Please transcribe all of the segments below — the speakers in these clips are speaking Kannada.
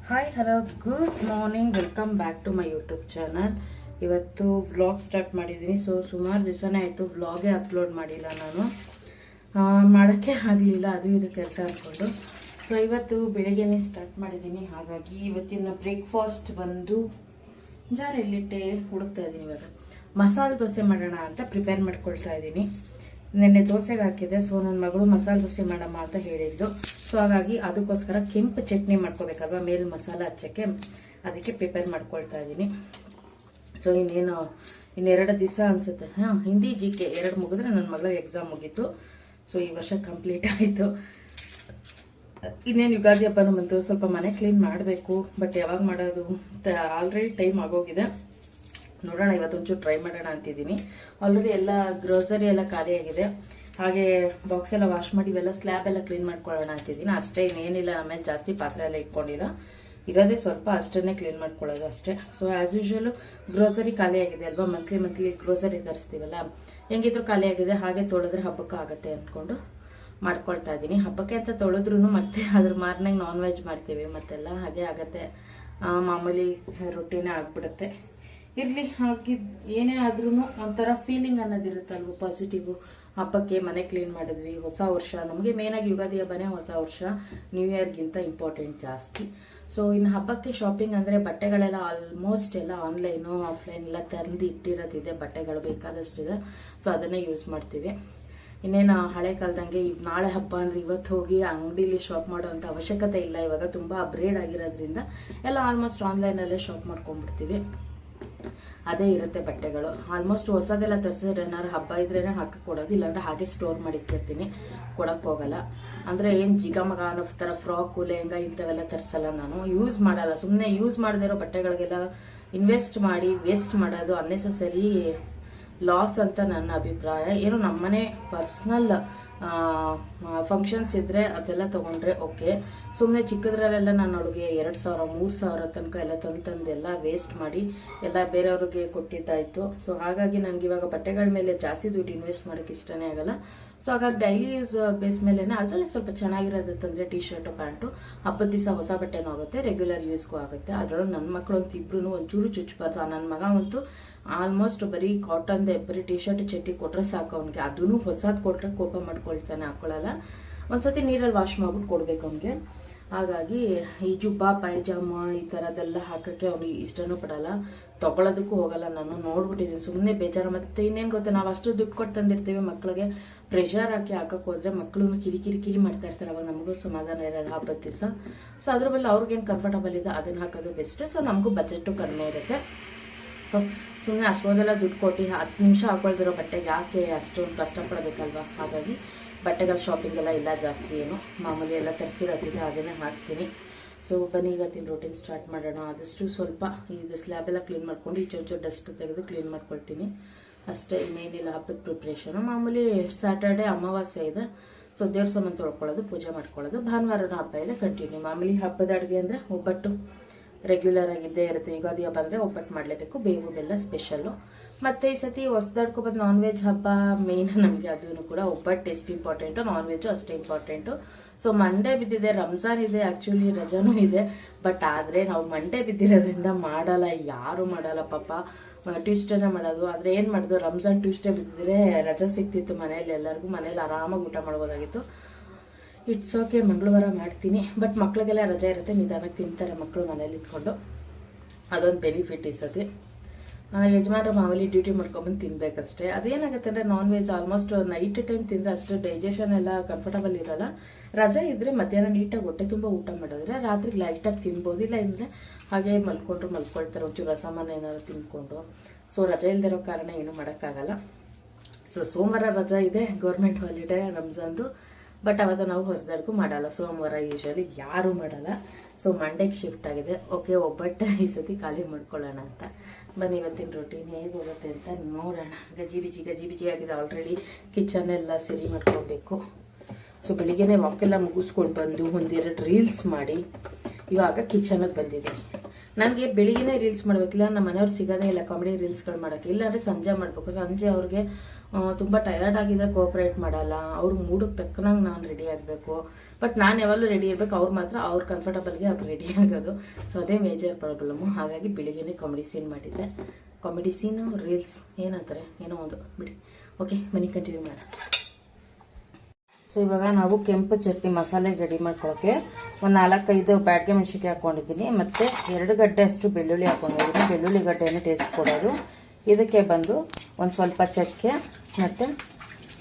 Hi hello good morning, welcome back to my YouTube channel. ಇವತ್ತು ವ್ಲಾಗ್ ಸ್ಟಾರ್ಟ್ ಮಾಡಿದ್ದೀನಿ. ಸುಮಾರು ದಿವಸನೇ ಆಯಿತು ವ್ಲಾಗೇ ಅಪ್ಲೋಡ್ ಮಾಡಿಲ್ಲ. ನಾನು ಮಾಡೋಕ್ಕೆ ಆಗಲಿಲ್ಲ, ಅದು ಇದು ಕೆಲಸ ಅಂದ್ಕೊಂಡು. ಇವತ್ತು ಬೆಳಿಗ್ಗೆನೇ ಸ್ಟಾರ್ಟ್ ಮಾಡಿದ್ದೀನಿ. ಹಾಗಾಗಿ ಇವತ್ತಿನ ಬ್ರೇಕ್ಫಾಸ್ಟ್ ಬಂದು ಜಾರೆಲ್ಲಿಟ್ಟೆ ಹುಡುಕ್ತಾ ಇದ್ದೀನಿ. ಇವಾಗ ಮಸಾಲೆ ದೋಸೆ ಮಾಡೋಣ ಅಂತ ಪ್ರಿಪೇರ್ ಮಾಡ್ಕೊಳ್ತಾ ಇದ್ದೀನಿ. ನೆನ್ನೆ ದೋಸೆಗೆ ಹಾಕಿದೆ. ನನ್ನ ಮಗಳು ಮಸಾಲೆ ದೋಸೆ ಮಾಡಮ್ಮ ಅಂತ ಹೇಳಿದ್ದು. ಹಾಗಾಗಿ ಅದಕ್ಕೋಸ್ಕರ ಕೆಂಪು ಚಟ್ನಿ ಮಾಡ್ಕೋಬೇಕಲ್ವಾ, ಮೇಲೆ ಮಸಾಲೆ ಹಚ್ಚಕ್ಕೆ, ಅದಕ್ಕೆ ಪ್ರಿಪೇರ್ ಮಾಡ್ಕೊಳ್ತಾ ಇದ್ದೀನಿ. ಇನ್ನೆರಡು ದಿವಸ ಅನ್ಸುತ್ತೆ. ಹಿಂದಿ GK 2 ಮುಗಿದ್ರೆ ನನ್ನ ಮಗಳಿಗೆ ಎಕ್ಸಾಮ್ ಮುಗೀತು. ಈ ವರ್ಷ ಕಂಪ್ಲೀಟ್ ಆಯಿತು. ಇನ್ನೇನು ಯುಗಾದಿ ಹಬ್ಬನೂ ಬಂತು. ಸ್ವಲ್ಪ ಮನೆ ಕ್ಲೀನ್ ಮಾಡಬೇಕು, ಬಟ್ ಯಾವಾಗ ಮಾಡೋದು, ಆಲ್ರೆಡಿ ಟೈಮ್ ಆಗೋಗಿದೆ. ನೋಡೋಣ, ಇವತ್ತೊಂಚೂರು ಟ್ರೈ ಮಾಡೋಣ ಅಂತಿದ್ದೀನಿ. ಆಲ್ರೆಡಿ ಎಲ್ಲ ಗ್ರೋಸರಿ ಎಲ್ಲ ಖಾಲಿಯಾಗಿದೆ. ಹಾಗೆ ಬಾಕ್ಸ್ ಎಲ್ಲ ವಾಶ್ ಮಾಡಿ ಇವೆಲ್ಲ ಸ್ಲ್ಯಾಬ್ ಎಲ್ಲ ಕ್ಲೀನ್ ಮಾಡ್ಕೊಳ್ಳೋಣ ಅಂತಿದ್ದೀನಿ. ಅಷ್ಟೇ, ಇನ್ನೇನಿಲ್ಲ. ಆಮೇಲೆ ಜಾಸ್ತಿ ಪಾತ್ರೆ ಎಲ್ಲ ಇಟ್ಕೊಂಡಿಲ್ಲ, ಇರೋದೇ ಸ್ವಲ್ಪ, ಅಷ್ಟನ್ನೇ ಕ್ಲೀನ್ ಮಾಡ್ಕೊಳ್ಳೋದು ಅಷ್ಟೇ. ಆಸ್ ಯೂಶುವಲ್ ಗ್ರೋಸರಿ ಖಾಲಿಯಾಗಿದೆ ಅಲ್ವಾ, ಮಂತ್ಲಿ ಗ್ರೋಸರಿ ತರಿಸ್ತೀವಲ್ಲ, ಹೆಂಗಿದ್ರು ಖಾಲಿಯಾಗಿದೆ. ಹಾಗೆ ತೊಳೆದ್ರೆ ಹಬ್ಬಕ್ಕೆ ಆಗುತ್ತೆ ಅಂದ್ಕೊಂಡು ಮಾಡ್ಕೊಳ್ತಾ ಇದ್ದೀನಿ. ಹಬ್ಬಕ್ಕೆ ಅಂತ ತೊಳೆದ್ರೂ ಮತ್ತೆ ಅದ್ರ ಮಾರನೇ ನಾನ್ ವೆಜ್ ಮಾಡ್ತೀವಿ, ಮತ್ತೆಲ್ಲ ಹಾಗೆ ಆಗತ್ತೆ. ಮಾಮೂಲಿ ರೊಟ್ಟಿನೇ ಆಗ್ಬಿಡುತ್ತೆ. ಇರಲಿ, ಏನೇ ಆದ್ರೂ ಒಂಥರ ಫೀಲಿಂಗ್ ಅನ್ನೋದಿರುತ್ತಲ್ವ, ಪಾಸಿಟಿವ್. ಹಬ್ಬಕ್ಕೆ ಮನೆ ಕ್ಲೀನ್ ಮಾಡಿದ್ವಿ, ಹೊಸ ವರ್ಷ. ನಮಗೆ ಮೇನಾಗಿ ಯುಗಾದಿ ಹಬ್ಬನೇ ಹೊಸ ವರ್ಷ, ನ್ಯೂ ಇಯರ್ಗಿಂತ ಇಂಪಾರ್ಟೆಂಟ್ ಜಾಸ್ತಿ. ಇನ್ನು ಹಬ್ಬಕ್ಕೆ ಶಾಪಿಂಗ್ ಅಂದರೆ ಬಟ್ಟೆಗಳೆಲ್ಲ ಆಲ್ಮೋಸ್ಟ್ ಎಲ್ಲ ಆನ್ಲೈನು ಆಫ್ಲೈನ್ ಎಲ್ಲ ತಂದು ಇಟ್ಟಿರೋದಿದೆ. ಬಟ್ಟೆಗಳು ಬೇಕಾದಷ್ಟಿದೆ, ಅದನ್ನೇ ಯೂಸ್ ಮಾಡ್ತೀವಿ. ಇನ್ನೇನು ಹಳೆ ಕಾಲದಂಗೆ ನಾಳೆ ಹಬ್ಬ ಅಂದ್ರೆ ಇವತ್ತು ಹೋಗಿ ಅಂಗಡಿಲಿ ಶಾಪ್ ಮಾಡೋಂಥ ಅವಶ್ಯಕತೆ ಇಲ್ಲ. ಇವಾಗ ತುಂಬಾ ಅಪ್ಗ್ರೇಡ್ ಆಗಿರೋದ್ರಿಂದ ಎಲ್ಲ ಆಲ್ಮೋಸ್ಟ್ ಆನ್ಲೈನಲ್ಲೇ ಶಾಪ್ ಮಾಡ್ಕೊಂಡ್ಬಿಡ್ತೀವಿ. ಅದೇ ಇರುತ್ತೆ ಬಟ್ಟೆಗಳು. ಆಲ್ಮೋಸ್ಟ್ ಹೊಸದೆಲ್ಲ ತರಿಸಿದ್ರೆ ಏನಾದ್ರು ಹಬ್ಬ ಇದ್ರೇನೆ ಹಾಕಿ ಕೊಡೋದು, ಇಲ್ಲಾಂದ್ರೆ ಹಾಗೆ ಸ್ಟೋರ್ ಮಾಡಿಟ್ಟಿರ್ತೀನಿ, ಕೊಡಕ್ ಹೋಗಲ್ಲ. ಅಂದ್ರೆ ಏನ್ ಜಿಗಮಗ ಅನ್ನೋ ತರ ಫ್ರಾಕ್, ಲೆಹಂಗಾ ಇಂಥವೆಲ್ಲ ತರಿಸಲ್ಲ ನಾನು. ಯೂಸ್ ಮಾಡಲ್ಲ. ಸುಮ್ಮನೆ ಯೂಸ್ ಮಾಡದೇ ಇರೋ ಬಟ್ಟೆಗಳಿಗೆಲ್ಲ ಇನ್ವೆಸ್ಟ್ ಮಾಡಿ ವೇಸ್ಟ್ ಮಾಡೋದು ಅನ್ನೆಸೆಸರಿ ಲಾಸ್ ಅಂತ ನನ್ನ ಅಭಿಪ್ರಾಯ. ಏನು ನಮ್ಮನೆ ಪರ್ಸನಲ್ ಫಂಕ್ಷನ್ಸ್ ಇದ್ರೆ ಅದೆಲ್ಲ ತಗೊಂಡ್ರೆ ಓಕೆ. ಸುಮ್ಮನೆ ಚಿಕ್ಕದ್ರಲ್ಲೆಲ್ಲ ನಾನು ಅವಳಿಗೆ 2,000 3,000 ತನಕ ಎಲ್ಲ ತಂದೆಲ್ಲ ವೇಸ್ಟ್ ಮಾಡಿ ಎಲ್ಲ ಬೇರೆಯವ್ರಿಗೆ ಕೊಟ್ಟಿದ್ದಾಯ್ತು. ಹಾಗಾಗಿ ನನಗೆ ಇವಾಗ ಬಟ್ಟೆಗಳ ಮೇಲೆ ಜಾಸ್ತಿ ದುಡ್ಡು ಇನ್ವೆಸ್ಟ್ ಮಾಡೋಕೆ ಇಷ್ಟನೇ ಆಗಲ್ಲ. ಹಾಗಾಗಿ ಡೈಲಿ ಯೂಸ್ ಬೇಸ್ ಮೇಲೆ ಅದರಲ್ಲಿ ಸ್ವಲ್ಪ ಚೆನ್ನಾಗಿರೋದು ತಂದ್ರೆ ಟೀ ಶರ್ಟ್, ಪ್ಯಾಂಟು. ಹಬ್ಬದ ದಿವಸ ಹೊಸ ಬಟ್ಟೆನೂ ಆಗುತ್ತೆ, ರೆಗ್ಯುಲರ್ ಯೂಸ್ಗೂ ಆಗುತ್ತೆ. ಅದರಲ್ಲೂ ನನ್ನ ಮಕ್ಕಳು ಅಂತೂ ಇಬ್ರು ಒಂಚೂರು ಚುಚ್ಚಬಾರ್ದು. ನನ್ನ ಮಗ ಅಂತೂ ಆಲ್ಮೋಸ್ಟ್ ಬರೀ ಕಾಟನ್ದೆ, ಬರೀ ಟೀ ಶರ್ಟ್ ಚಟ್ಟಿ ಕೊಟ್ರೆ ಸಾಕು ಅವನಿಗೆ. ಅದನ್ನು ಹೊಸದ್ ಕೊಟ್ರೆ ಕೋಪ ಮಾಡ್ಕೊಳ್ತಾನೆ, ಹಾಕೊಳ್ಳಲ್ಲ. ಒಂದ್ಸತಿ ನೀರಲ್ಲಿ ವಾಶ್ ಮಾಡ್ಬಿಟ್ಟು ಕೊಡ್ಬೇಕು ಅವನಿಗೆ. ಹಾಗಾಗಿ ಈ ಜುಬ್ಬಾ ಪೈಜಾಮ ಈ ಥರದ್ದೆಲ್ಲ ಹಾಕಕ್ಕೆ ಅವನಿಗೆ ಇಷ್ಟನೂ ಪಡಲ್ಲ, ತಗೊಳ್ಳೋದಕ್ಕೂ ಹೋಗಲ್ಲ. ನಾನು ನೋಡ್ಬಿಟ್ಟಿದ್ದೀನಿ, ಸುಮ್ಮನೆ ಬೇಜಾರು. ಮತ್ತೆ ಇನ್ನೇನು ಗೊತ್ತಾ, ನಾವು ಅಷ್ಟು ದುಡ್ಡು ಕೊಟ್ಟು ತಂದಿರ್ತೀವಿ, ಮಕ್ಕಳಿಗೆ ಪ್ರೆಷರ್ ಹಾಕಿ ಹಾಕಕ್ಕೆ ಹೋದ್ರೆ ಮಕ್ಕಳು ಕಿರಿಕಿರಿ ಮಾಡ್ತಾ ಇರ್ತಾರೆ. ಅವಾಗ ನಮಗೂ ಸಮಾಧಾನ ಇರಲ್ಲ ಹಬ್ಬದ ದಿವಸ. ಅದ್ರ ಮೇಲೆ ಅವ್ರಿಗೇನು ಕಂಫರ್ಟಬಲ್ ಇದೆ ಅದನ್ನ ಹಾಕೋದು ಬೆಸ್ಟ್. ನಮಗೂ ಬಜೆಟ್ಟು ಕಡಿಮೆ ಇರುತ್ತೆ. ಸುಮ್ಮನೆ ಅಷ್ಟೊಂದೆಲ್ಲ ದುಡ್ಡು ಕೊಟ್ಟು 10 ನಿಮಿಷ ಹಾಕೊಳ್ದಿರೋ ಬಟ್ಟೆಗೆ ಯಾಕೆ ಅಷ್ಟೊಂದು ಕಷ್ಟಪಡಬೇಕಲ್ವಾ. ಹಾಗಾಗಿ ಬಟ್ಟೆಗಳ ಶಾಪಿಂಗ್ ಎಲ್ಲ ಇಲ್ಲ ಜಾಸ್ತಿ. ಏನು ಮಾಮೂಲಿ ಎಲ್ಲ ತರಿಸಿರೋದಿದೆ, ಅದನ್ನೇ ಹಾಕ್ತೀನಿ. ಬನ್ನಿ ಇವತ್ತಿನ ರೂಟೀನ್ ಸ್ಟಾರ್ಟ್ ಮಾಡೋಣ. ಆದಷ್ಟು ಸ್ವಲ್ಪ ಇದು ಸ್ಲ್ಯಾಬ್ ಎಲ್ಲ ಕ್ಲೀನ್ ಮಾಡ್ಕೊಂಡು ಈಚೆ ಡಸ್ಟ್ ತೆಗೆದು ಕ್ಲೀನ್ ಮಾಡ್ಕೊಳ್ತೀನಿ ಅಷ್ಟೇ. ಇನ್ನೇನಿಲ್ಲ. ಹಬ್ಬದ ಪ್ರಿಪ್ರೇಷನ್ ಮಾಮೂಲಿ. ಸ್ಯಾಟರ್ಡೆ ಅಮಾವಾಸ್ಯೆ ಇದೆ, ದೇವ್ರ ಸಾಮಾನು ತೊಳ್ಕೊಳ್ಳೋದು, ಪೂಜೆ ಮಾಡ್ಕೊಳ್ಳೋದು. ಭಾನುವಾರದ ಹಬ್ಬ ಇದೆ ಕಂಟಿನ್ಯೂ. ಮಾಮೂಲಿ ಹಬ್ಬದ ಅಡುಗೆ ಅಂದರೆ ಒಬ್ಬಟ್ಟು ರೆಗ್ಯುಲರ್ ಆಗಿದ್ದೇ ಇರುತ್ತೆ. ಯುಗಾದಿ ಹಬ್ಬ ಅಂದರೆ ಒಬ್ಬಟ್ಟು ಮಾಡಲೇಬೇಕು, ಬೇವು ಬೆಲ್ಲ ಸ್ಪೆಷಲ್ಲು. ಮತ್ತೆ ಈ ಸತಿ ಹೊಸದಾಡ್ಕೊಬಂದು ನಾನ್ ವೆಜ್ ಹಬ್ಬ ಮೇನ್ ನಮಗೆ. ಅದೂ ಕೂಡ ಒಬ್ಬಟ್ಟು ಎಷ್ಟು ಇಂಪಾರ್ಟೆಂಟು, ನಾನ್ ವೆಜ್ಜು ಅಷ್ಟೇ ಇಂಪಾರ್ಟೆಂಟು. ಮಂಡೇ ಬಿದ್ದಿದೆ, ರಂಜಾನ್ ಇದೆ, ಆಕ್ಚುಲಿ ರಜಾನೂ ಇದೆ. ಬಟ್ ಆದರೆ ನಾವು ಮಂಡೇ ಬಿದ್ದಿರೋದ್ರಿಂದ ಮಾಡಲ್ಲ, ಯಾರು ಮಾಡಲ್ಲ ಪಾಪ. ಟ್ಯೂಸ್ಡೇನೇ ಮಾಡೋದು. ಆದರೆ ಏನು ಮಾಡೋದು, ರಂಜಾನ್ ಟ್ಯೂಸ್ಡೇ ಬಿದ್ದಿದ್ರೆ ರಜಾ ಸಿಕ್ತಿತ್ತು ಮನೇಲಿ, ಎಲ್ಲರಿಗೂ ಮನೇಲಿ ಆರಾಮಾಗಿ ಊಟ ಮಾಡ್ಬೋದಾಗಿತ್ತು. ಇಟ್ಸ್ ಓಕೆ, ಮಂಗಳವಾರ ಮಾಡ್ತೀನಿ. ಬಟ್ ಮಕ್ಳಿಗೆಲ್ಲ ರಜೆ ಇರುತ್ತೆ, ನಿಧಾನಕ್ಕೆ ತಿಂತಾರೆ ಮಕ್ಕಳು ಮನೇಲಿ ಇಟ್ಕೊಂಡು. ಅದೊಂದು ಬೆನಿಫಿಟ್ ಈ ಸತಿ. ಯಜಮಾನ್ರು ಮಾಮೂಲಿ ಡ್ಯೂಟಿ ಮಾಡ್ಕೊಂಬಂದು ತಿನ್ಬೇಕಷ್ಟೇ. ಅದೇನಾಗುತ್ತೆ ಅಂದರೆ non veg almost night time ತಿಂದರೆ ಅಷ್ಟು ಡೈಜೆಷನ್ ಎಲ್ಲ ಕಂಫರ್ಟಬಲ್ ಇರಲ್ಲ. ರಜೆ ಇದ್ರೆ ಮಧ್ಯಾಹ್ನ ನೀಟಾಗಿ ಹೊಟ್ಟೆ ತುಂಬ ಊಟ ಮಾಡಿದ್ರೆ ರಾತ್ರಿ ಲೈಟಾಗಿ ತಿನ್ಬೋದು. ಇಲ್ಲ ಅಂದರೆ ಹಾಗೆ ಮಲ್ಕೊಳ್ತಾರೆ, ಒಂಚೂರು ರಸಮನ್ನ ಏನಾದ್ರು ತಿನ್ಕೊಂಡು. ರಜೆ ಇಲ್ದಿರೋ ಕಾರಣ ಏನು ಮಾಡೋಕ್ಕಾಗಲ್ಲ. ಸೋಮವಾರ ರಜಾ ಇದೆ, ಗೌರ್ಮೆಂಟ್ ಹಾಲಿಡೇ ರಂಜಾನ್ದು. ಬಟ್ ಅವಾಗ ನಾವು ಹೊಸದಡ್ಗೂ ಮಾಡಲ್ಲ. ಸೋಮವಾರ ಯೂಶಲಿ ಯಾರು ಮಾಡಲ್ಲ. ಮಂಡೇಗೆ ಶಿಫ್ಟ್ ಆಗಿದೆ. ಓಕೆ, ಒಬ್ಬಟ್ಟು ಈ ಸತಿ ಖಾಲಿ ಮಾಡ್ಕೊಳ್ಳೋಣ ಅಂತ. ಬನ್ನಿ ಇವತ್ತಿನ ರೊಟೀನ್ ಹೇಗೆ ಹೋಗುತ್ತೆ ಅಂತ ನೋಡೋಣ. ಗಜಿ ಬಿಜಿ ಆಗಿದೆ ಆಲ್ರೆಡಿ. ಕಿಚನ್ ಎಲ್ಲ ಸರಿ ಮಾಡ್ಕೊಳ್ಬೇಕು. ಬೆಳಿಗ್ಗೆನೆ ವಾಕೆಲ್ಲ ಮುಗಿಸ್ಕೊಂಡು ಬಂದು ಒಂದೆರಡು ರೀಲ್ಸ್ ಮಾಡಿ ಇವಾಗ ಕಿಚನ್ಗೆ ಬಂದಿದ್ದೀನಿ. ನನಗೆ ಬೆಳಿಗ್ಗೆನೇ ರೀಲ್ಸ್ ಮಾಡ್ಬೇಕಿಲ್ಲ, ನಮ್ಮ ಮನೆಯವ್ರು ಸಿಗೋದೇ ಇಲ್ಲ ಕಾಮಿಡಿ ರೀಲ್ಸ್ಗಳು ಮಾಡೋಕ್ಕೆ. ಇಲ್ಲಾಂದರೆ ಸಂಜೆ ಮಾಡಬೇಕು. ಸಂಜೆ ಅವ್ರಿಗೆ ತುಂಬ ಟಯರ್ಡ್ ಆಗಿದ್ರೆ ಕೋಆಪ್ರೇಟ್ ಮಾಡಲ್ಲ. ಅವ್ರ ಮೂಡಿಗೆ ತಕ್ಕನಾಗ ನಾನು ರೆಡಿ ಆಗಬೇಕು. ಬಟ್ ನಾನು ಯಾವಾಗಲೂ ರೆಡಿ ಇರಬೇಕು, ಅವ್ರು ಮಾತ್ರ ಅವ್ರ ಕಂಫರ್ಟಬಲ್ಗೆ ಅವ್ರು ರೆಡಿ ಆಗೋದು. ಸೊ ಅದೇ ಮೇಜರ್ ಪ್ರಾಬ್ಲಮ್ಮು. ಹಾಗಾಗಿ ಬೆಳಿಗ್ಗೆನೇ ಕಾಮಿಡಿ ಸೀನ್ ಮಾಡಿದ್ದೆ. ಕಾಮಿಡಿ ಸೀನು ರೀಲ್ಸ್ ಏನಂತಾರೆ ಏನೋ ಒಂದು ಬಿಡಿ. ಓಕೆ, ಮನೆ ಕಂಟಿನ್ಯೂ ಮಾಡೋಣ. ಸೊ ಇವಾಗ ನಾವು ಕೆಂಪು ಚಟ್ನಿ ಮಸಾಲೆ ರೆಡಿ ಮಾಡ್ಕೊಳ್ಳೋಕ್ಕೆ ಒಂದು 4-5 ಬ್ಯಾಡ್ಗೆ ಮೆಣಸಿನ್ಕಾಯಿ ಹಾಕ್ಕೊಂಡಿದ್ದೀನಿ. ಮತ್ತು 2 ಗಡ್ಡೆ ಅಷ್ಟು ಬೆಳ್ಳುಳ್ಳಿ ಹಾಕ್ಕೊಂಡಿದ್ದೀನಿ. ಬೆಳ್ಳುಳ್ಳಿ ಗಡ್ಡೆಯನ್ನು ಟೇಸ್ಟ್ ಕೊಡೋದು. ಇದಕ್ಕೆ ಬಂದು ಒಂದು ಸ್ವಲ್ಪ ಚಕ್ಕೆ ಮತ್ತು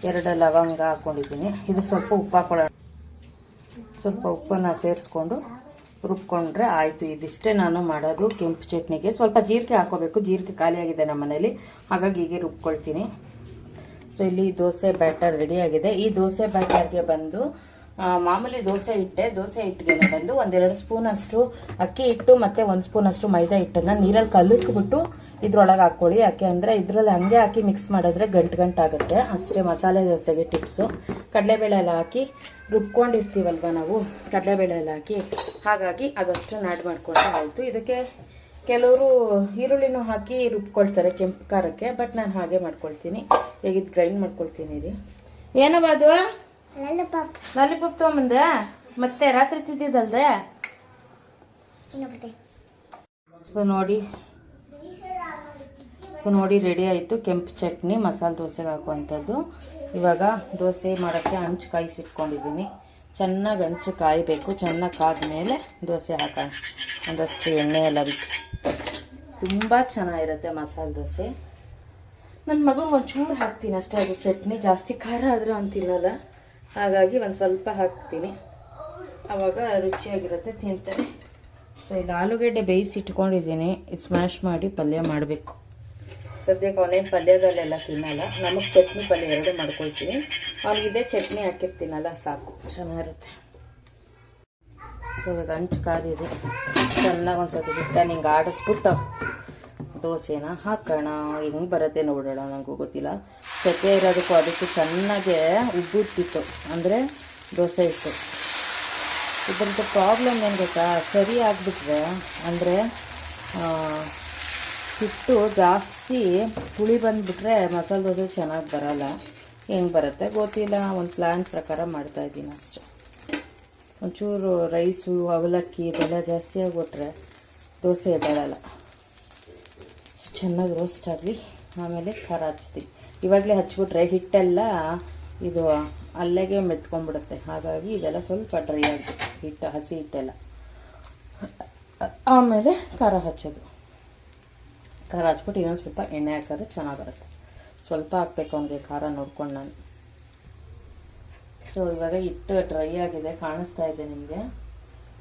2 ಲವಂಗ ಹಾಕ್ಕೊಂಡಿದ್ದೀನಿ. ಇದಕ್ಕೆ ಸ್ವಲ್ಪ ಉಪ್ಪು ಹಾಕೊಳ್ಳೋಣ. ಸ್ವಲ್ಪ ಉಪ್ಪನ್ನು ಸೇರಿಸ್ಕೊಂಡು ರುಬ್ಕೊಂಡ್ರೆ ಆಯಿತು. ಇದಿಷ್ಟೇ ನಾನು ಮಾಡೋದು ಕೆಂಪು ಚಟ್ನಿಗೆ. ಸ್ವಲ್ಪ ಜೀರಿಗೆ ಹಾಕೋಬೇಕು. ಜೀರಿಗೆ ಖಾಲಿಯಾಗಿದೆ ನಮ್ಮ ಮನೇಲಿ, ಹಾಗಾಗಿ ಹೀಗೆ ರುಬ್ಕೊಳ್ತೀನಿ. ಸೊ ಇಲ್ಲಿ ದೋಸೆ ಬ್ಯಾಟರ್ ರೆಡಿ ಆಗಿದೆ. ಈ ದೋಸೆ ಬ್ಯಾಟರ್ಗೆ ಬಂದು ಮಾಮೂಲಿ ದೋಸೆ ಹಿಟ್ಟಿಗೆ ಬಂದು 1-2 ಸ್ಪೂನ್ ಅಷ್ಟು ಅಕ್ಕಿ ಹಿಟ್ಟು ಮತ್ತು 1 ಸ್ಪೂನ್ ಅಷ್ಟು ಮೈದಾ ಹಿಟ್ಟನ್ನು ನೀರಲ್ಲಿ ಕಲಕ್ಬಿಟ್ಟು ಇದ್ರೊಳಗೆ ಹಾಕ್ಕೊಳ್ಳಿ. ಯಾಕೆ ಅಂದರೆ ಇದರಲ್ಲಿ ಹಂಗೆ ಹಾಕಿ ಮಿಕ್ಸ್ ಮಾಡಿದ್ರೆ ಗಂಟಾಗುತ್ತೆ. ಅಷ್ಟೇ ಮಸಾಲೆ ದೋಸೆಗೆ ಟಿಪ್ಸು. ಕಡಲೆಬೇಳೆ ಎಲ್ಲ ಹಾಕಿ ರುಬ್ಕೊಂಡಿರ್ತೀವಲ್ವ ನಾವು, ಕಡಲೆಬೇಳೆ ಎಲ್ಲ ಹಾಕಿ, ಹಾಗಾಗಿ ಅದಷ್ಟು ಆ್ಯಡ್ ಮಾಡ್ಕೊಂಡ್ರೆ ಆಯಿತು. ಇದಕ್ಕೆ ಕೆಲವರು ಈರುಳ್ಳಿನೂ ಹಾಕಿ ರುಬ್ಕೊಳ್ತಾರೆ ಕೆಂಪು ಖಾರಕ್ಕೆ, ಬಟ್ ನಾನು ಹಾಗೆ ಮಾಡ್ಕೊಳ್ತೀನಿ. ಹೇಗಿದ್ದು ಗ್ರೈಂಡ್ ಮಾಡ್ಕೊಳ್ತೀನಿ ರೀ. ಏನವ ಅದು ಲಾಲಿಪಾಪ್ ತೊಗೊಂಬಂದೆ? ಮತ್ತೆ ರಾತ್ರಿ ತಿಂದಿದ್ದಲ್ದೆ? ಸೊ ನೋಡಿ ರೆಡಿ ಆಯಿತು ಕೆಂಪು ಚಟ್ನಿ ಮಸಾಲೆ ದೋಸೆಗೆ ಹಾಕುವಂಥದ್ದು. ಇವಾಗ ದೋಸೆ ಮಾಡೋಕ್ಕೆ ಹಂಚು ಕಾಯಿಸಿಟ್ಕೊಂಡಿದ್ದೀನಿ. ಚೆನ್ನಾಗಿ ಹಂಚು ಕಾಯಬೇಕು. ಚೆನ್ನಾಗಿ ಕಾದ್ಮೇಲೆ ದೋಸೆ ಹಾಕೋಣ. ಒಂದಷ್ಟು ಎಣ್ಣೆ ಎಲ್ಲ ಬಿಟ್ಟು ತುಂಬ ಚೆನ್ನಾಗಿರುತ್ತೆ ಮಸಾಲೆ ದೋಸೆ. ನನ್ನ ಮಗನಿಗೆ ಒಂಚೂರು ಹಾಕ್ತೀನಿ ಅಷ್ಟೇ. ಅದು ಚಟ್ನಿ ಜಾಸ್ತಿ ಖಾರ ಆದರೆ ಅವ್ನು ತಿನ್ನಲ್ಲ, ಹಾಗಾಗಿ ಒಂದು ಸ್ವಲ್ಪ ಹಾಕ್ತೀನಿ. ಆವಾಗ ರುಚಿಯಾಗಿರುತ್ತೆ, ತಿಂತಾರೆ. ಸೊ ಇಲ್ಲಿ ಆಲೂಗಡ್ಡೆ ಬೇಯಿಸಿ ಇಟ್ಕೊಂಡಿದ್ದೀನಿ. ಇದು ಸ್ಮ್ಯಾಶ್ ಮಾಡಿ ಪಲ್ಯ ಮಾಡಬೇಕು. ಸದ್ಯಕ್ಕೆ ಅವನೇನು ಪಲ್ಯದಲ್ಲೆಲ್ಲ ತಿನ್ನಲ್ಲ. ನಮಗೆ ಚಟ್ನಿ ಪಲ್ಯ 2 ಮಾಡ್ಕೊಳ್ತೀನಿ. ಅವನಿಗಿದೆ ಚಟ್ನಿ ಹಾಕಿರ್ತೀನಲ್ಲ ಸಾಕು, ಚೆನ್ನಾಗಿರುತ್ತೆ. ಸೊ ಇವಾಗ ಹಂಚು ಕಾದಿದೆ. ಚೆನ್ನಾಗಿ ಒಂದ್ಸತಿ ಹಿಟ್ಟನ್ನು ಹಿಂಗೆ ಆಡಿಸ್ಬಿಟ್ಟು ದೋಸೆನ ಹಾಕೋಣ. ಹೆಂಗೆ ಬರುತ್ತೆ ನೋಡೋಣ, ನನಗೂ ಗೊತ್ತಿಲ್ಲ. ಸೆಕೆ ಇರೋದಕ್ಕೂ ಅದಕ್ಕೂ ಚೆನ್ನಾಗೆ ಉಬ್ಬುತ್ತಿತ್ತು, ಅಂದರೆ ದೋಸೆ ಇತ್ತು. ಇದರದ್ದು ಪ್ರಾಬ್ಲಮ್ ಏನು ಗೊತ್ತಾ, ಸರಿ ಆಗಿಬಿಟ್ರೆ ಅಂದರೆ ಹಿಟ್ಟು ಜಾಸ್ತಿ ಹುಳಿ ಬಂದುಬಿಟ್ರೆ ಮಸಾಲೆ ದೋಸೆ ಚೆನ್ನಾಗಿ ಬರೋಲ್ಲ. ಹೆಂಗೆ ಬರುತ್ತೆ ಗೊತ್ತಿಲ್ಲ. ಒಂದು ಪ್ಲ್ಯಾನ್ ಪ್ರಕಾರ ಮಾಡ್ತಾಯಿದ್ದೀನಿ ಅಷ್ಟೆ. ಒಂಚೂರು ರೈಸು ಅವಲಕ್ಕಿ ಇದೆಲ್ಲ ಜಾಸ್ತಿ ಆಗಿಬಿಟ್ರೆ ದೋಸೆ ಎದ್ದೇಳಲ್ಲ. ಚೆನ್ನಾಗಿ ರೋಸ್ಟ್ ಆಗಲಿ, ಆಮೇಲೆ ಖಾರ ಹಚ್ತೀವಿ. ಇವಾಗಲೇ ಹಚ್ಬಿಟ್ರೆ ಹಿಟ್ಟೆಲ್ಲ ಇದು ಅಲ್ಲೆಗೆ ಮೆತ್ಕೊಂಡ್ಬಿಡುತ್ತೆ. ಹಾಗಾಗಿ ಇದೆಲ್ಲ ಸ್ವಲ್ಪ ಡ್ರೈ ಆಗಬೇಕು, ಹಿಟ್ಟು ಹಸಿ ಹಿಟ್ಟೆಲ್ಲ. ಆಮೇಲೆ ಖಾರ ಹಚ್ಚೋದು. ಖಾರ ಹಚ್ಬಿಟ್ಟು ಇನ್ನೊಂದು ಸ್ವಲ್ಪ ಎಣ್ಣೆ ಹಾಕಿದ್ರೆ ಚೆನ್ನಾಗಿ ಬರುತ್ತೆ. ಸ್ವಲ್ಪ ಹಾಕ್ಬೇಕು ಅವನಿಗೆ ಖಾರ ನೋಡ್ಕೊಂಡು ನಾನು. ಸೊ ಇವಾಗ ಹಿಟ್ಟು ಡ್ರೈ ಆಗಿದೆ, ಕಾಣಿಸ್ತಾ ಇದೆ ನಿಮಗೆ.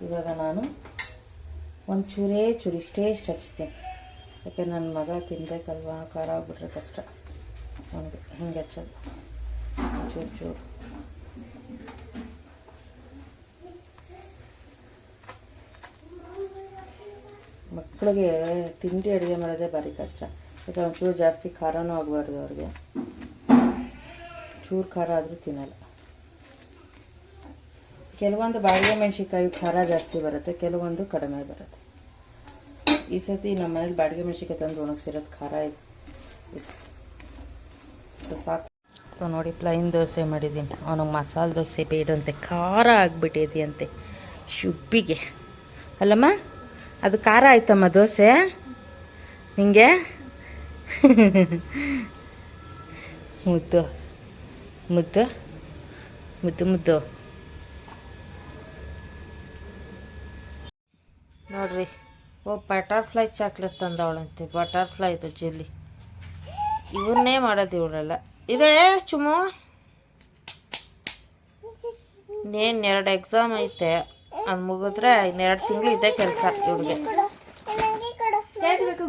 ಇವಾಗ ನಾನು ಒಂದು ಚೂರು ಇಷ್ಟೇ ಹಚ್ತೀನಿ. ಯಾಕೆ ನನ್ನ ಮಗ ತಿನ್ಬೇಕಲ್ವ, ಖಾರ ಆಗ್ಬಿಟ್ರೆ ಕಷ್ಟ ಅವನಿಗೆ. ಹಿಂಗೆ ಹಚ್ಚೋದು ಚೂರು. ಮಕ್ಕಳಿಗೆ ತಿಂಡಿ ಅಡುಗೆ ಮಾಡೋದೇ ಭಾರಿ ಕಷ್ಟ. ಯಾಕೆ ಒಂಚೂರು ಜಾಸ್ತಿ ಖಾರನೂ ಆಗಬಾರ್ದು ಅವ್ರಿಗೆ. ಚೂರು ಖಾರ ಆದರೂ ತಿನ್ನಲ್ಲ. ಕೆಲವೊಂದು ಬಾಡಿಗೆ ಮೆಣಸಿನ್ಕಾಯಿ ಖಾರ ಜಾಸ್ತಿ ಬರುತ್ತೆ, ಕೆಲವೊಂದು ಕಡಿಮೆ ಬರುತ್ತೆ. ಈ ಸತಿ ನಮ್ಮ ಮನೇಲಿ ಬಾಡಿಗೆ ಮೆಣಸಿನ್ಕಾಯಿ ತಂದು ಒಣಗಿಸಿರೋದು ಖಾರ ಇದೆ. ಸೊ ಸಾಕು. ಸೊ ನೋಡಿ ಪ್ಲೈನ್ ದೋಸೆ ಮಾಡಿದ್ದೀನಿ. ಅವನಿಗೆ ಮಸಾಲೆ ದೋಸೆ ಬೇಡಂತೆ, ಖಾರ ಆಗಿಬಿಟ್ಟಿದೆಯಂತೆ ಶುಬ್ಬಿಗೆ. ಅಲ್ಲಮ್ಮ, ಅದು ಖಾರ ಆಯ್ತಮ್ಮ ದೋಸೆ ನಿಂಗೆ? ಮುದ್ದು ಮುದ್ದು ಮುದ್ದು ಮುದ್ದು ನೋಡ್ರಿ. ಬಟರ್ಫ್ಲೈ ಚಾಕ್ಲೇಟ್ ತಂದವಳಂತೆ. ಬಟರ್ಫ್ಲೈ ಇದು ಜೆಲ್ಲಿ. ಇವನ್ನೇ ಮಾಡೋದು ಇವಳೆಲ್ಲ. ಇರೇ ಚುಮ್ಮು, ಇನ್ನೇನು 2 ಎಕ್ಸಾಮ್ ಐತೆ, ಅದು ಮುಗಿದ್ರೆ 2 ತಿಂಗಳು ಇದೆ ಕೆಲಸ ಇವ್ರಿಗೆ.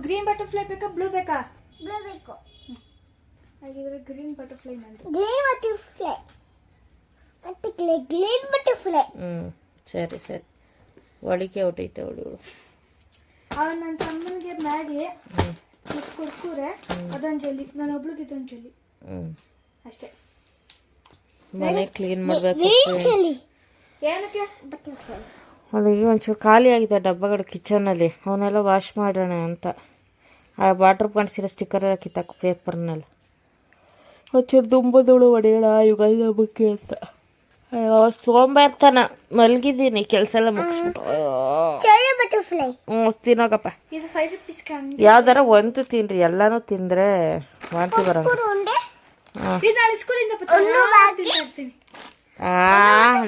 ಗ್ರೀನ್ ಬಟರ್ಫ್ಲೈ ಬೇಕಾ ಬ್ಲೂ ಬೇಕಾ? ಬ್ಲೂ ಬೇಕು. ಹಾಗಿದ್ರೆ ಗ್ರೀನ್ ಬಟರ್ಫ್ಲೈ ನಂದು. Green butterfly. ಸರಿ ಒಳಿಕೆ ಹೊಟ್ಟೈತೆ ಅವಳು. ಅವನು ನನ್ನ ತಮ್ಮನಿಗೆ ಮ್ಯಾಗಿ ಕುರ್ಕುರೆ, ಅದೊಂದು ಜಲ್ಲಿ, ನಾನು ಒಬ್ಳಿಗೆ ಇದೊಂದು ಜಲ್ಲಿ ಅಷ್ಟೇ. ಮನೆ ಕ್ಲೀನ್ ಮಾಡಬೇಕು. ಏನಕ್ಕೆ? ಬಟರ್ಫ್ಲೈ ಅಲ್ಲಿಗೆ ಒಂಚೂರು ಖಾಲಿ ಆಗಿದೆ ಡಬ್ಬಗಳು ಕಿಚನಲ್ಲಿ, ಅವನ್ನೆಲ್ಲ ವಾಶ್ ಮಾಡೋಣ ಅಂತ. ಆ ವಾಟ್ರ್ ಕಾಣಿಸಿರೋ ಸ್ಟಿಕ್ಕರ್ ಎಲ್ಲ ಕಿತ್ತಾಕು ಪೇಪರ್ನೆಲ್ಲ. ಒಂಚೂರು ದುಂಬದಳು ಹೊಡೆಯೋಣ ಯುಗಾದಿ ಹಬ್ಬಕ್ಕೆ ಅಂತ. ಸೋಂಬೇರ್ತನ ಮಲಗಿದ್ದೀನಿ, ಕೆಲಸ ಎಲ್ಲ ಮುಗಿಸ್ಬಿಟ್ಟು. ತಿನ್ನೋಕಪ್ಪ, ಇದು 5 ರೂಪೀಸ್ ಕಂಡು ಯಾವ್ದಾರ ಒಂದು ತಿನ್ರಿ, ಎಲ್ಲಾನು ತಿಂದ್ರೆ ವಾಂತಿ ಬರೋದು. ಸ್ಕೂಲಿಂದ ಬರ್ತೀನಿ.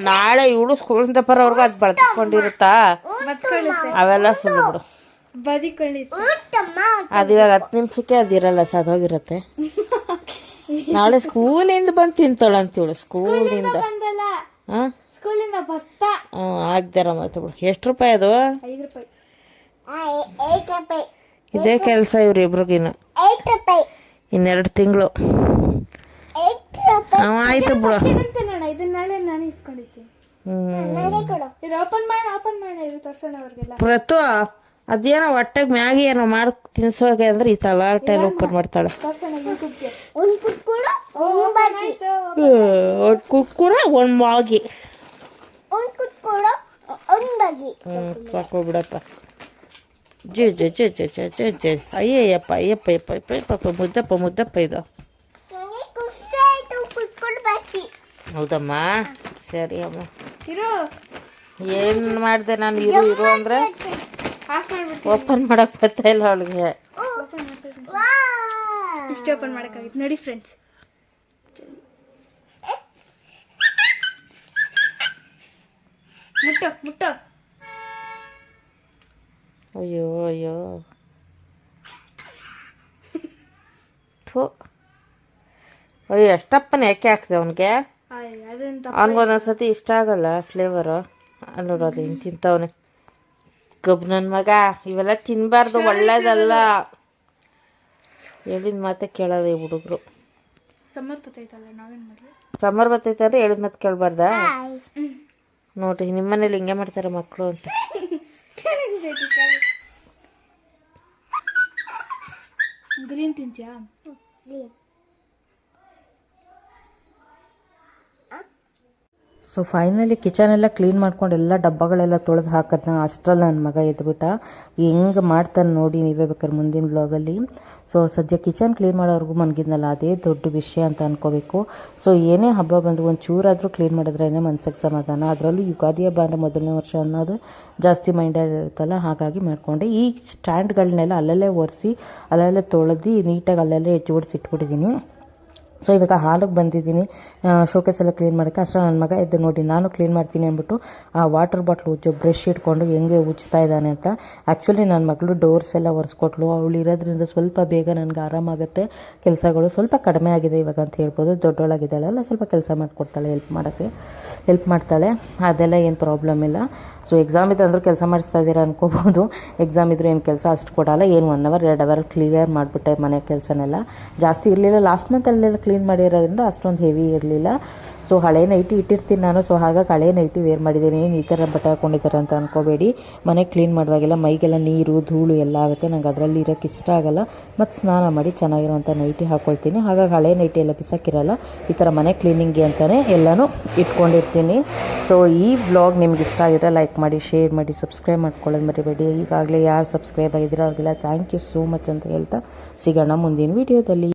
ನಾಳೆ ಇವಳು ಸ್ಕೂಲಿಂದ ಬರೋರ್ಗು ಅದು ಬಳದ್ಕೊಂಡಿರುತ್ತಾ, ಅವೆಲ್ಲ ಸುಳ್ಳು ಬಿಡು. ಅದು ಇವಾಗ 10 ನಿಮಿಷಕ್ಕೆ ಅದಿರಲ್ಲ, ಸದೋಗಿರತ್ತೆ. ನಾಳೆ ಸ್ಕೂಲಿಂದ ಬಂದು ತಿಂತಾಳ ಅಂತೀವಳು. ಸ್ಕೂಲಿಂದ ಸ್ಕೂಲಿಂದ ಭತ್ತ ಆಗ್ದಾರ ಮತ್ತೆ ಬಿಡು. ಎಷ್ಟು ರೂಪಾಯಿ ಅದು? 5 ರೂಪಾಯಿ. ಇದೇ ಕೆಲಸ ಇವ್ರಿಬ್ರಿಗಿನ. 8 ರೂಪಾಯಿ. ಇನ್ನೆರಡು ತಿಂಗಳು. ಆಯ್ತು ಬಿಡು. ಇದನ್ನ ನಾಳೆ ನಾನು ಇಸ್ಕೊಂಡಿದ್ದೀನಿ. ಓಪನ್ ಮಾಡಿ ತೋರ್ಸೋಣ ಅವ್ರಿಗೆಲ್ಲ. ಪ್ರತು ಅದೇನೋ ಹೊಟ್ಟೆಗೆ ಮ್ಯಾಗಿ ಏನೋ ಮಾಡಿ ತಿನ್ಸೋಗೆ ಅಂದ್ರೆ ಈ ತಲಾಟೆಲ್ಲ ಓಪನ್ ಮಾಡ್ತಾಳೆ. ಒಂದು ಕುಕ್ಕುರ ಒಂದು ಮಾಗಿ ಸಾಕು ಬಿಡಪ್ಪ. ಜೆ ಜೆ ಜೆ ಜೆ ಜೆ ಜೆ ಜೆ ಅಯ್ಯಯ್ಯಪ್ಪ ಅಯ್ಯಪ್ಪ ಯಪ್ಪ ಯಪ್ಪ ಯಪ್ಪ ಮುದ್ದಪ್ಪ ಮುದ್ದಪ್ಪ ಇದು. ಹೌದಮ್ಮ, ಸರಿ ಅಮ್ಮ. ಏನು ಮಾಡಿದೆ ನಾನು? ಇರು ಅಂದ್ರೆ ಓಪನ್ ಮಾಡಕ್ ಬರ್ತಾ ಇಲ್ಲ ಅವಳಿಗೆ. ಇಷ್ಟು ಓಪನ್ ಮಾಡಕ್ಕಾಗಿತ್ತು ನೋಡಿ ಫ್ರೆಂಡ್ಸ್. ಮುಟ್ಟೋ. ಅಯ್ಯೋ ಅಯ್ಯೋ ಥೂ. ಅಯ್ಯೋ ಎಷ್ಟಪ್ಪನ ಯಾಕೆ ಹಾಕ್ದೆ ಅವನಿಗೆ? ಅವನಿಗೊಂದೊಂದ್ಸತಿ ಇಷ್ಟ ಆಗಲ್ಲ ಫ್ಲೇವರು. ನೋಡೋದು ಹಿಂಗೆ ತಿಂತವನೆ ಕಬ್ಬು ನನ್ನ ಮಗ. ಇವೆಲ್ಲ ತಿನ್ನಬಾರ್ದು, ಒಳ್ಳೇದಲ್ಲ. ಹೇಳಿದ ಮಾತೆ ಕೇಳೋದು ಈ ಹುಡುಗರು. ಸಮ್ಮರ್ ಬರ್ತೈತಲ್ಲ, ನಾವೇನು ಮಾಡಲಿ? ಸಮ್ಮರ್ ಬರ್ತೈತೆ ಅಂದ್ರೆ ಹೇಳಿದ ಮಾತು ಕೇಳಬಾರ್ದಾ? ನೋಡ್ರಿ ನಿಮ್ಮನೇಲಿ ಹಿಂಗೆ ಮಾಡ್ತಾರೆ ಮಕ್ಕಳು ಅಂತ. ಗ್ರೀನ್ ತಿಂತೀಯಾ? ಸೊ ಫೈನಲಿ ಕಿಚನೆಲ್ಲ ಕ್ಲೀನ್ ಮಾಡ್ಕೊಂಡು ಎಲ್ಲ ಡಬ್ಬಗಳೆಲ್ಲ ತೊಳೆದು ಹಾಕೋದನ್ನ ಅಷ್ಟರಲ್ಲಿ ನನ್ನ ಮಗ ಎದ್ಬಿಟ್ಟ. ಹೆಂಗೆ ಮಾಡ್ತಾನೆ ನೋಡಿ ನೀವೇ ಬೇಕಾದ್ರೆ ಮುಂದಿನ ಬ್ಲಾಗಲ್ಲಿ. ಸೊ ಸದ್ಯ ಕಿಚನ್ ಕ್ಲೀನ್ ಮಾಡೋರ್ಗೂ ಮನ್ಗಿದ್ನಲ್ಲ, ಅದೇ ದೊಡ್ಡ ವಿಷಯ ಅಂತ ಅನ್ಕೋಬೇಕು. ಸೊ ಏನೇ ಹಬ್ಬ ಬಂದು ಒಂದು ಚೂರಾದರೂ ಕ್ಲೀನ್ ಮಾಡಿದ್ರೇ ಮನ್ಸಿಗೆ ಸಮಾಧಾನ. ಅದರಲ್ಲೂ ಯುಗಾದಿ ಹಬ್ಬ ಅಂದರೆ ಮೊದಲನೇ ವರ್ಷ ಅನ್ನೋದು ಜಾಸ್ತಿ ಮೈಂಡಲ್ಲಿ ಇರುತ್ತಲ್ಲ, ಹಾಗಾಗಿ ಮಾಡಿಕೊಂಡೆ. ಈ ಸ್ಟ್ಯಾಂಡ್ಗಳನ್ನೆಲ್ಲ ಅಲ್ಲಲ್ಲೇ ಒರೆಸಿ ಅಲ್ಲಲ್ಲೇ ತೊಳೆದು ನೀಟಾಗಿ ಅಲ್ಲಲ್ಲೇ ಜೋಡಿಸಿಟ್ಬಿಟ್ಟಿದ್ದೀನಿ. ಸೊ ಇವಾಗ ಹಾಲಿಗೆ ಬಂದಿದ್ದೀನಿ ಶೋಕೇಸ್ ಎಲ್ಲ ಕ್ಲೀನ್ ಮಾಡೋಕ್ಕೆ. ಅಷ್ಟೇ ನನ್ನ ಮಗ ಎದ್ದು ನೋಡಿ ನಾನು ಕ್ಲೀನ್ ಮಾಡ್ತೀನಿ ಅಂದ್ಬಿಟ್ಟು ಆ ವಾಟರ್ ಬಾಟ್ಲು ಬ್ರಷ್ ಇಟ್ಕೊಂಡು ಹೆಂಗೆ ಉಜ್ತಾ ಇದ್ದಾನೆ ಅಂತ. ಆ್ಯಕ್ಚುಲಿ ನನ್ನ ಮಗಳು ಡೋರ್ಸ್ ಎಲ್ಲ ಒರೆಸ್ಕೊಟ್ಲು. ಅವಳು ಇರೋದ್ರಿಂದ ಸ್ವಲ್ಪ ಬೇಗ ನನಗೆ ಆರಾಮಾಗುತ್ತೆ, ಕೆಲಸಗಳು ಸ್ವಲ್ಪ ಕಡಿಮೆ ಆಗಿದೆ ಇವಾಗ ಅಂತ ಹೇಳ್ಬೋದು. ದೊಡ್ಡವಳಾಗಿದ್ದಾಳೆಲ್ಲ ಸ್ವಲ್ಪ ಕೆಲಸ ಮಾಡಿಕೊಡ್ತಾಳೆ, ಹೆಲ್ಪ್ ಮಾಡ್ತಾಳೆ. ಅದೆಲ್ಲ ಏನು ಪ್ರಾಬ್ಲಮ್ ಇಲ್ಲ. ಸೊ ಎಕ್ಸಾಮ್ ಇದೆ ಅಂದರೂ ಕೆಲಸ ಮಾಡಿಸ್ತಾ ಇದ್ದೀರಾ ಅನ್ಕೋಬೋದು. ಎಕ್ಸಾಮ್ ಇದ್ರೂ ಏನು ಕೆಲಸ ಅಷ್ಟು ಕೊಡಲ್ಲ, ಏನು 1 ಅವರ್ 2 ಅವರ್ ಕ್ಲಿಯರ್ ಮಾಡಿಬಿಟ್ಟೆ ಮನೆ ಕೆಲಸನೆಲ್ಲ. ಜಾಸ್ತಿ ಇರಲಿಲ್ಲ, ಲಾಸ್ಟ್ ಮಂತಲ್ಲೆಲ್ಲ ಕ್ಲೀನ್ ಮಾಡಿರೋದ್ರಿಂದ ಅಷ್ಟೊಂದು ಹೆವಿ ಇರಲಿಲ್ಲ. ಸೊ ಹಳೆ ನೈಟಿ ಇಟ್ಟಿರ್ತೀನಿ ನಾನು. ಸೊ ಹಾಗಾಗಿ ಹಳೆ ನೈಟಿ ವೇರ್ ಮಾಡಿದ್ದೀನಿ. ಏನು ಈ ಥರ ಬಟ್ಟೆ ಹಾಕ್ಕೊಂಡಿದ್ದಾರೆ ಅಂತ ಅನ್ಕೋಬೇಡಿ. ಮನೆ ಕ್ಲೀನ್ ಮಾಡುವಾಗೆಲ್ಲ ಮೈಗೆಲ್ಲ ನೀರು ಧೂಳು ಎಲ್ಲ ಆಗುತ್ತೆ, ನಂಗೆ ಅದರಲ್ಲಿ ಇರೋಕ್ಕೆ ಇಷ್ಟ ಆಗಲ್ಲ. ಮತ್ತು ಸ್ನಾನ ಮಾಡಿ ಚೆನ್ನಾಗಿರೋಂಥ ನೈಟಿ ಹಾಕ್ಕೊಳ್ತೀನಿ. ಹಾಗಾಗಿ ಹಳೆ ನೈಟಿ ಎಲ್ಲ ಬಿಸಾಕಿರಲ್ಲ, ಈ ಥರ ಮನೆ ಕ್ಲೀನಿಂಗ್ಗೆ ಅಂತಲೇ ಎಲ್ಲನೂ ಇಟ್ಕೊಂಡಿರ್ತೀನಿ. ಸೊ ಈ ವ್ಲಾಗ್ ನಿಮ್ಗೆ ಇಷ್ಟ ಆಗಿದ್ರೆ ಲೈಕ್ ಮಾಡಿ, ಶೇರ್ ಮಾಡಿ, ಸಬ್ಸ್ಕ್ರೈಬ್ ಮಾಡ್ಕೊಳ್ಳೋದು ಮರಿಬೇಡಿ. ಈಗಾಗಲೇ ಯಾರು ಸಬ್ಸ್ಕ್ರೈಬ್ ಆಗಿದ್ದೀರೋ ಅವ್ರಿಗೆಲ್ಲ ಥ್ಯಾಂಕ್ ಯು ಸೋ ಮಚ್ ಅಂತ ಹೇಳ್ತಾ ಸಿಗೋಣ ಮುಂದಿನ ವೀಡಿಯೋದಲ್ಲಿ.